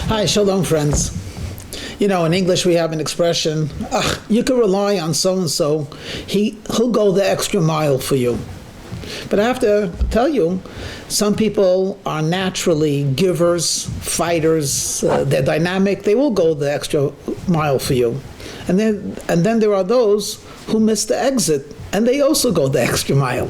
Hi, shalom, friends. You know, in English we have an expression, you can rely on so-and-so, he'll go the extra mile for you. But I have to tell you, some people are naturally givers, fighters, they're dynamic, they will go the extra mile for you. And then there are those who miss the exit, and they also go the extra mile.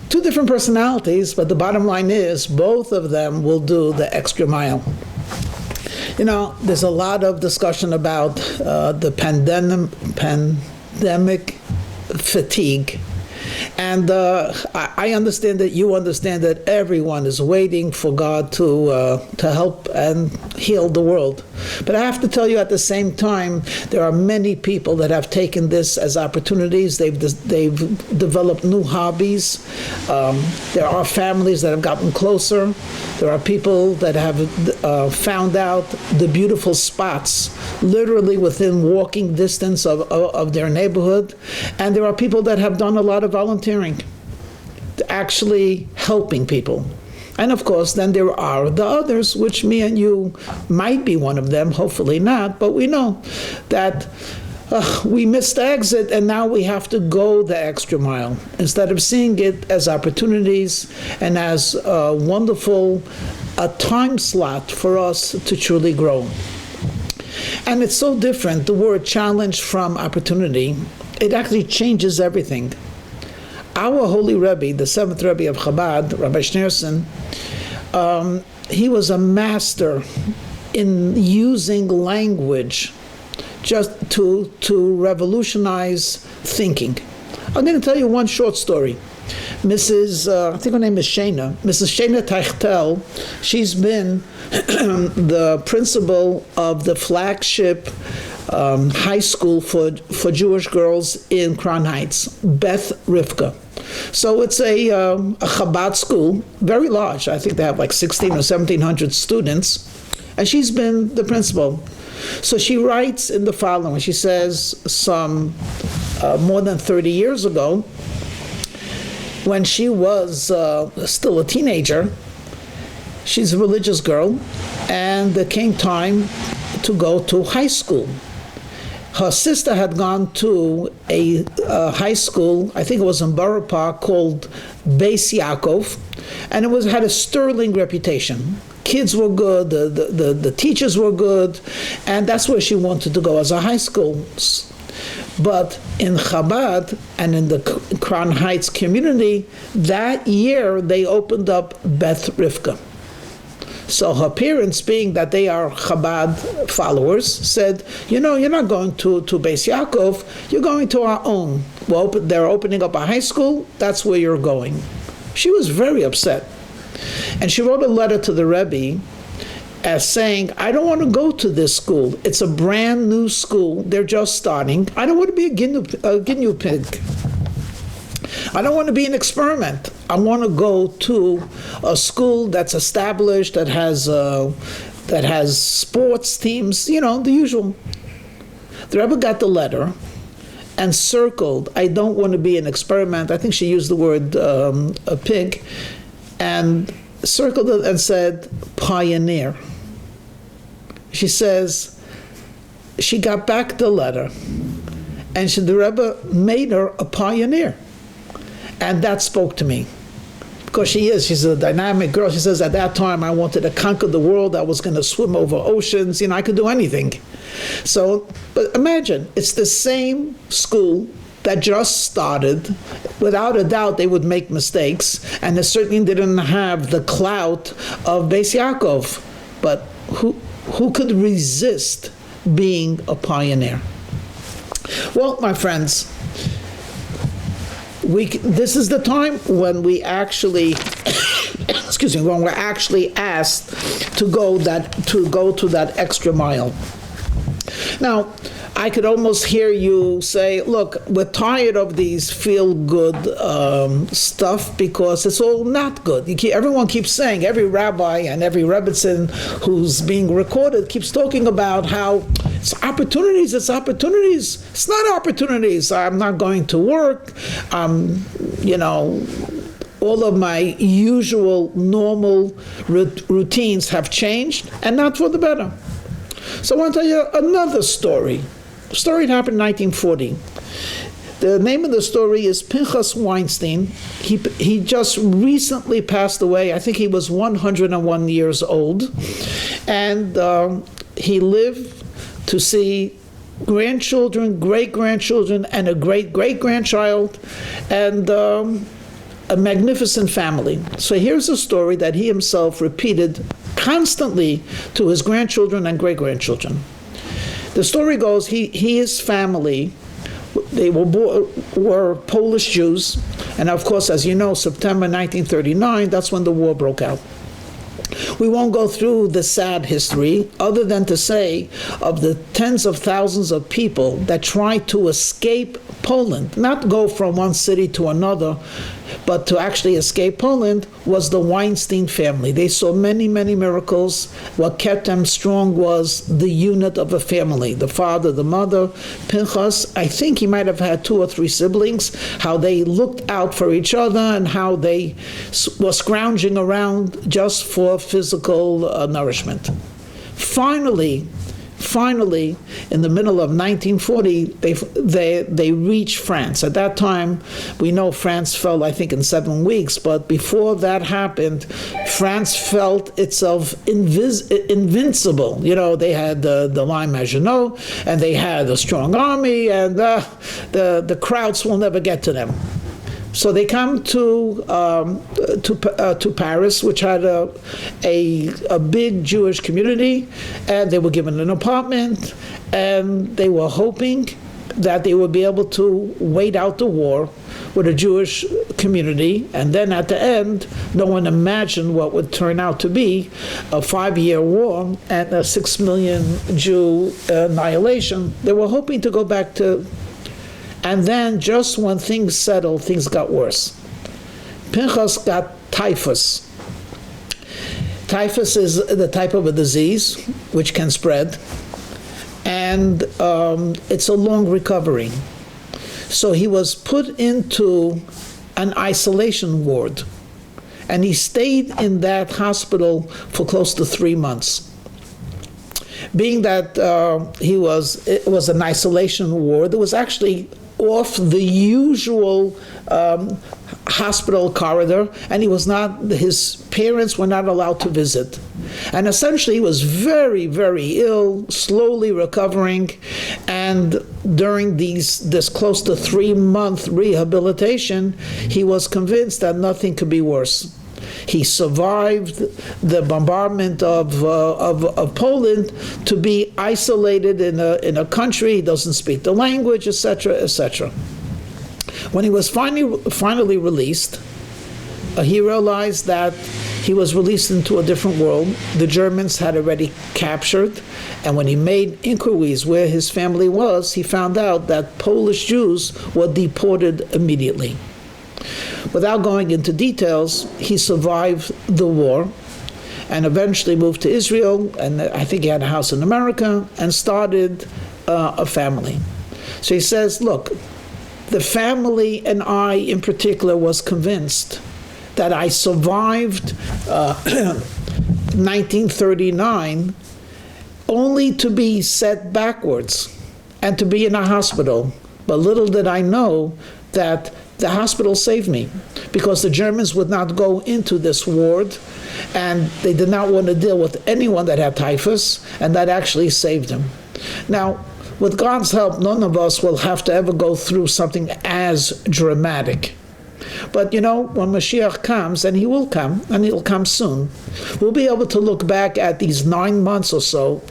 Two different personalities, but the bottom line is both of them will do the extra mile. You know, there's a lot of discussion about the pandemic fatigue. And I understand that you understand that everyone is waiting for God to help and heal the world. But I have to tell you at the same time, there are many people that have taken this as opportunities. They've developed new hobbies. There are families that have gotten closer. There are people that have found out the beautiful spots literally within walking distance of their neighborhood. And there are people that have done a lot of volunteering, actually helping people. And of course, then there are the others, which me and you might be one of them, hopefully not, but we know that we missed the exit and now we have to go the extra mile. Instead of seeing it as opportunities and as a wonderful time slot for us to truly grow. And it's so different, the word challenge from opportunity, it actually changes everything. Our holy Rabbi, the seventh Rabbi of Chabad, Rabbi Schneerson, he was a master in using language just to revolutionize thinking. I'm going to tell you one short story. I think her name is Mrs. Shana Teichtel, she's been the principal of the flagship high school for Jewish girls in Crown Heights, Beth Rivka. So it's a Chabad school, very large. I think they have like 16 or 1700 students, and she's been the principal. So she writes in the following. She says some more than 30 years ago, when she was still a teenager, she's a religious girl, and there came time to go to high school. Her sister had gone to a high school, I think it was in Borough Park, called Beis Yaakov, and it had a sterling reputation. Kids were good, the teachers were good, and that's where she wanted to go as a high school. But in Chabad and in the Crown Heights community, that year they opened up Beth Rivka. So her parents, being that they are Chabad followers, said, you know, you're not going to Beis Yaakov, you're going to our own. They're opening up a high school, that's where you're going. She was very upset. And she wrote a letter to the Rabbi as saying, I don't want to go to this school. It's a brand new school. They're just starting. I don't want to be a guinea pig. I don't want to be an experiment. I want to go to a school that's established, that has sports teams, you know, the usual. The Rebbe got the letter and circled, I don't want to be an experiment. I think she used the word a pig, and circled it and said, pioneer. She says, she got back the letter, and the Rebbe made her a pioneer. And that spoke to me. Because she's a dynamic girl. She says, at that time, I wanted to conquer the world. I was going to swim over oceans. You know, I could do anything. So, but imagine, it's the same school that just started. Without a doubt, they would make mistakes. And they certainly didn't have the clout of Beis Yaakov. But who could resist being a pioneer? Well, my friends, this is the time when we actually, when we're actually asked to go to that extra mile. Now, I could almost hear you say, look, we're tired of these feel-good stuff because it's all not good. Everyone keeps saying, every rabbi and every rebbitzin who's being recorded keeps talking about how it's opportunities. It's not opportunities. I'm not going to work. all of my usual normal routines have changed, and not for the better. So I want to tell you another story. The story happened in 1940. The name of the story is Pinchas Weinstein. He just recently passed away. I think he was 101 years old. And he lived to see grandchildren, great-grandchildren, and a great-great-grandchild, and a magnificent family. So here's a story that he himself repeated constantly to his grandchildren and great-grandchildren. The story goes, his family, they were Polish Jews, and of course, as you know, September 1939, that's when the war broke out. We won't go through the sad history, other than to say of the tens of thousands of people that tried to escape Poland, not go from one city to another, but to actually escape Poland, was the Weinstein family. They saw many, many miracles. What kept them strong was the unit of a family, the father, the mother. Pinchas, I think he might have had 2 or 3 siblings, how they looked out for each other and how they were scrounging around just for physical nourishment. Finally, in the middle of 1940, they reached France. At that time, we know France fell, I think, in 7 weeks, but before that happened, France felt itself invincible. You know, they had the line Maginot, and they had a strong army, and the Krauts will never get to them. So they come to Paris, which had a big Jewish community, and they were given an apartment, and they were hoping that they would be able to wait out the war with a Jewish community, and then at the end, no one imagined what would turn out to be a 5-year war and a 6 million Jew annihilation. They were hoping to go back to. And then, just when things settled, things got worse. Pinchas got typhus. Typhus is the type of a disease which can spread, and it's a long recovery. So he was put into an isolation ward, and he stayed in that hospital for close to 3 months. Being that it was an isolation ward, it was actually off the usual hospital corridor, and his parents were not allowed to visit. And essentially he was very, very ill, slowly recovering, and during this close to 3-month rehabilitation, he was convinced that nothing could be worse. He survived the bombardment of Poland to be isolated in a country. He doesn't speak the language, etc., etc. When he was finally released, he realized that he was released into a different world. The Germans had already captured, and when he made inquiries where his family was, he found out that Polish Jews were deported immediately. Without going into details, he survived the war and eventually moved to Israel, and I think he had a house in America, and started a family. So he says, look, the family and I in particular was convinced that I survived 1939 only to be set backwards and to be in a hospital. But little did I know that the hospital saved me, because the Germans would not go into this ward, and they did not want to deal with anyone that had typhus, and that actually saved him. Now, with God's help, none of us will have to ever go through something as dramatic. But you know, when Mashiach comes, and he will come, and he'll come soon, we'll be able to look back at these 9 months or so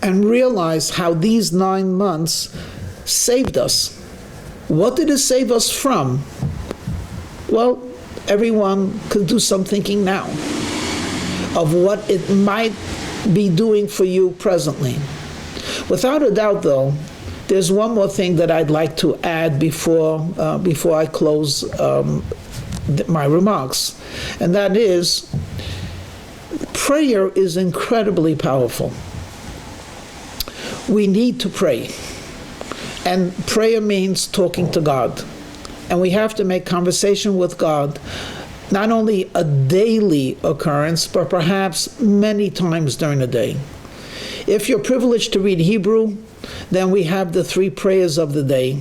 and realize how these 9 months saved us. What did it save us from? Well, everyone could do some thinking now of what it might be doing for you presently. Without a doubt, though, there's one more thing that I'd like to add before I close my remarks, and that is, prayer is incredibly powerful. We need to pray. And prayer means talking to God. And we have to make conversation with God not only a daily occurrence, but perhaps many times during the day. If you're privileged to read Hebrew, then we have the 3 prayers of the day.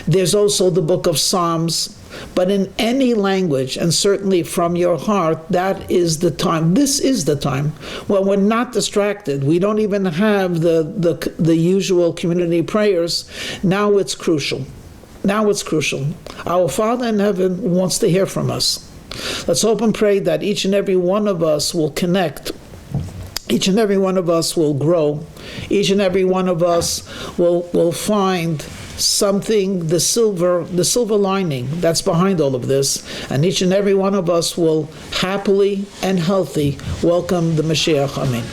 There's also the book of Psalms. But in any language, and certainly from your heart, that is the time. This is the time when we're not distracted. We don't even have the usual community prayers. Now it's crucial. Now it's crucial. Our Father in heaven wants to hear from us. Let's hope and pray that each and every one of us will connect. Each and every one of us will grow. Each and every one of us will find something, the silver lining that's behind all of this, and each and every one of us will happily and healthy welcome the Mashiach. Amen.